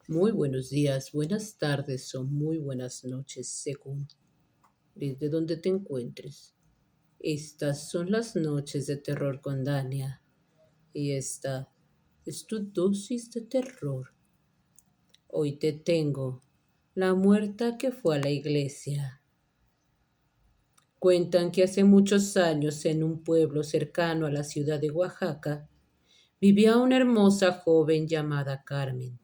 Muy buenos días, buenas tardes o muy buenas noches, según desde donde te encuentres. Estas son las noches de terror con Dania y esta es tu dosis de terror. Hoy te tengo la muerta que fue a la iglesia. Cuentan que hace muchos años en un pueblo cercano a la ciudad de Oaxaca vivía una hermosa joven llamada Carmen,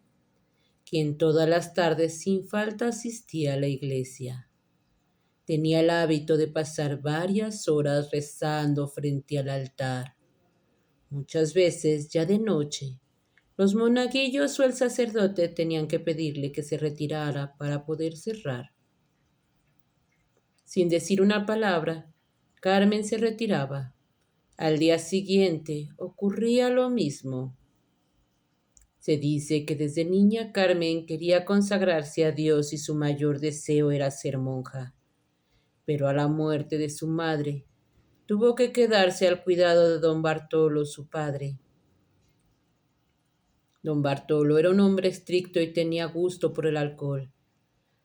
quien todas las tardes sin falta asistía a la iglesia. Tenía el hábito de pasar varias horas rezando frente al altar. Muchas veces, ya de noche, los monaguillos o el sacerdote tenían que pedirle que se retirara para poder cerrar. Sin decir una palabra, Carmen se retiraba. Al día siguiente ocurría lo mismo. Se dice que desde niña Carmen quería consagrarse a Dios y su mayor deseo era ser monja, pero a la muerte de su madre tuvo que quedarse al cuidado de don Bartolo, su padre. Don Bartolo era un hombre estricto y tenía gusto por el alcohol.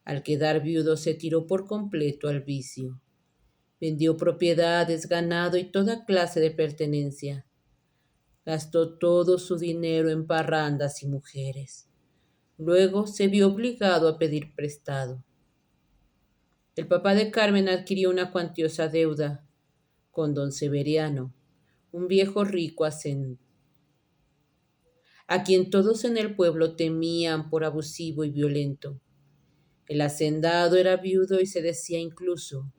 Al quedar viudo se tiró por completo al vicio. Vendió propiedades, ganado y toda clase de pertenencia. Gastó todo su dinero en parrandas y mujeres. Luego se vio obligado a pedir prestado. El papá de Carmen adquirió una cuantiosa deuda con don Severiano, un viejo rico a quien todos en el pueblo temían por abusivo y violento. El hacendado era viudo y se decía incluso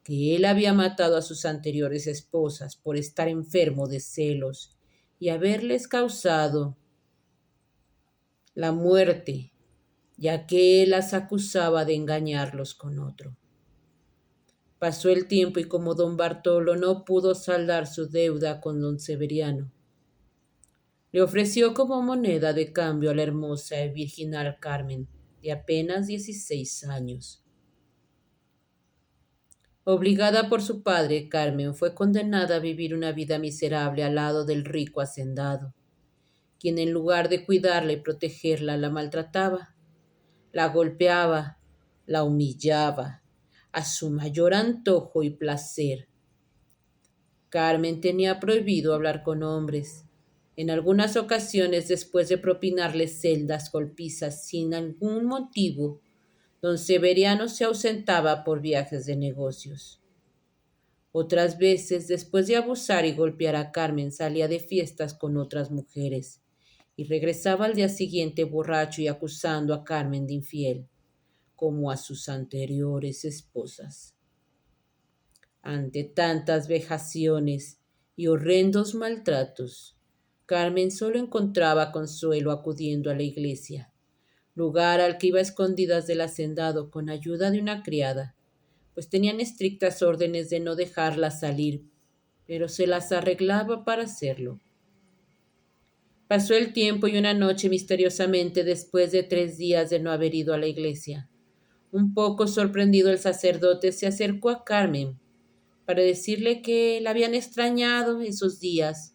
que él había matado a sus anteriores esposas por estar enfermo de celos y haberles causado la muerte, ya que él las acusaba de engañarlos con otro. Pasó el tiempo y como don Bartolo no pudo saldar su deuda con don Severiano, le ofreció como moneda de cambio a la hermosa y virginal Carmen, de apenas 16 años. Obligada por su padre, Carmen fue condenada a vivir una vida miserable al lado del rico hacendado, quien en lugar de cuidarla y protegerla la maltrataba, la golpeaba, la humillaba, a su mayor antojo y placer. Carmen tenía prohibido hablar con hombres. En algunas ocasiones, después de propinarles celdas golpizas sin ningún motivo, don Severiano se ausentaba por viajes de negocios. Otras veces, después de abusar y golpear a Carmen, salía de fiestas con otras mujeres y regresaba al día siguiente borracho y acusando a Carmen de infiel, como a sus anteriores esposas. Ante tantas vejaciones y horrendos maltratos, Carmen solo encontraba consuelo acudiendo a la iglesia, lugar al que iba a escondidas del hacendado con ayuda de una criada, pues tenían estrictas órdenes de no dejarla salir, pero se las arreglaba para hacerlo. Pasó el tiempo y una noche misteriosamente, después de 3 días de no haber ido a la iglesia, un poco sorprendido el sacerdote se acercó a Carmen para decirle que la habían extrañado esos días,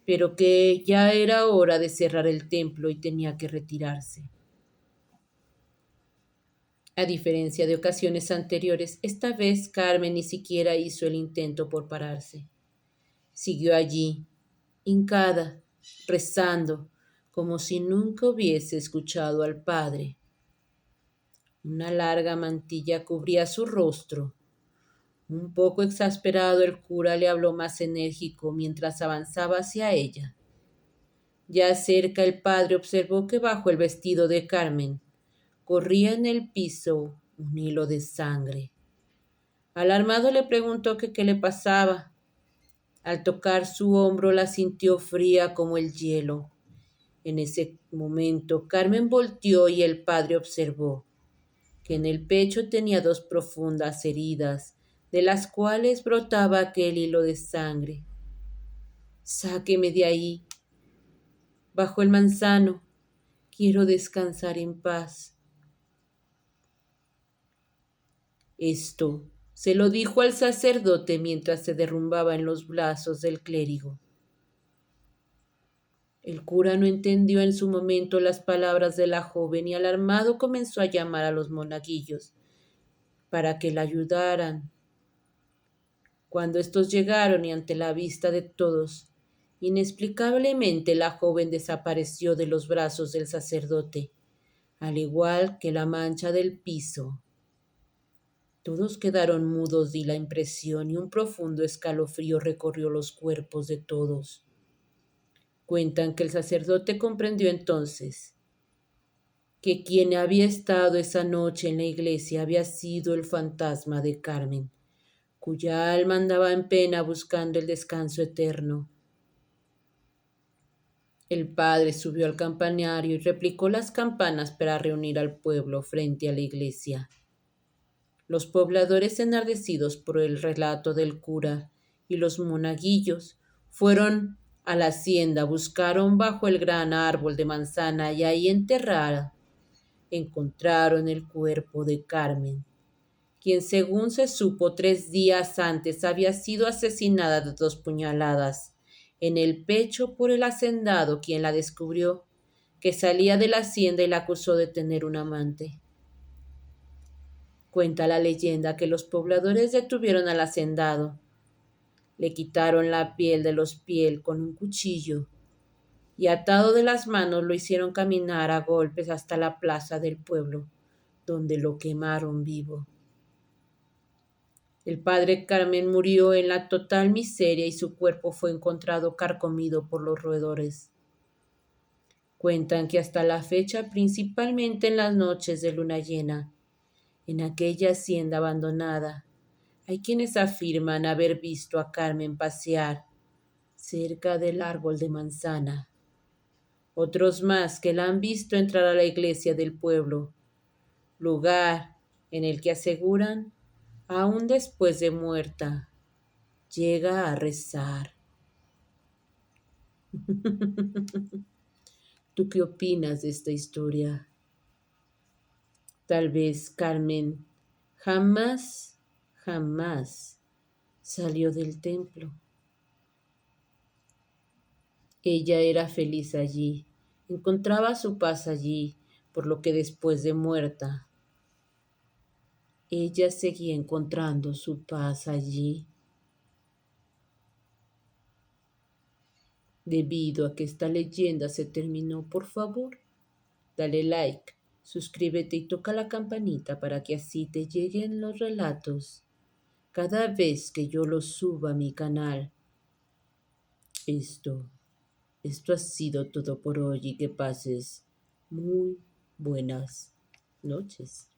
pero que ya era hora de cerrar el templo y tenía que retirarse. A diferencia de ocasiones anteriores, esta vez Carmen ni siquiera hizo el intento por pararse. Siguió allí, hincada, rezando, como si nunca hubiese escuchado al Padre. Una larga mantilla cubría su rostro. Un poco exasperado, el cura le habló más enérgico mientras avanzaba hacia ella. Ya cerca el padre observó que bajo el vestido de Carmen corría en el piso un hilo de sangre. Alarmado le preguntó que qué le pasaba. Al tocar su hombro la sintió fría como el hielo. En ese momento Carmen volteó y el padre observó que en el pecho tenía 2 profundas heridas, de las cuales brotaba aquel hilo de sangre. Sáqueme de ahí, bajo el manzano. Quiero descansar en paz. Esto se lo dijo al sacerdote mientras se derrumbaba en los brazos del clérigo. El cura no entendió en su momento las palabras de la joven y alarmado comenzó a llamar a los monaguillos para que la ayudaran. Cuando estos llegaron y ante la vista de todos, inexplicablemente la joven desapareció de los brazos del sacerdote, al igual que la mancha del piso. Todos quedaron mudos de la impresión y un profundo escalofrío recorrió los cuerpos de todos. Cuentan que el sacerdote comprendió entonces que quien había estado esa noche en la iglesia había sido el fantasma de Carmen, cuya alma andaba en pena buscando el descanso eterno. El padre subió al campanario y replicó las campanas para reunir al pueblo frente a la iglesia. Los pobladores, enardecidos por el relato del cura y los monaguillos, fueron a la hacienda, buscaron bajo el gran árbol de manzana y ahí enterrada encontraron el cuerpo de Carmen, quien según se supo 3 días antes había sido asesinada de 2 puñaladas en el pecho por el hacendado, quien la descubrió que salía de la hacienda y la acusó de tener un amante. Cuenta la leyenda que los pobladores detuvieron al hacendado, le quitaron la piel de los pies con un cuchillo y atado de las manos lo hicieron caminar a golpes hasta la plaza del pueblo, donde lo quemaron vivo. El padre Carmen murió en la total miseria y su cuerpo fue encontrado carcomido por los roedores. Cuentan que hasta la fecha, principalmente en las noches de luna llena, en aquella hacienda abandonada, hay quienes afirman haber visto a Carmen pasear cerca del árbol de manzana. Otros más que la han visto entrar a la iglesia del pueblo, lugar en el que aseguran, aún después de muerta, llega a rezar. ¿Tú qué opinas de esta historia? Tal vez Carmen jamás salió del templo. Ella era feliz allí, encontraba su paz allí, por lo que después de muerta, ella seguía encontrando su paz allí. Debido a que esta leyenda se terminó, por favor, dale like, suscríbete y toca la campanita para que así te lleguen los relatos cada vez que yo los suba a mi canal. Esto, esto ha sido todo por hoy y que pases muy buenas noches.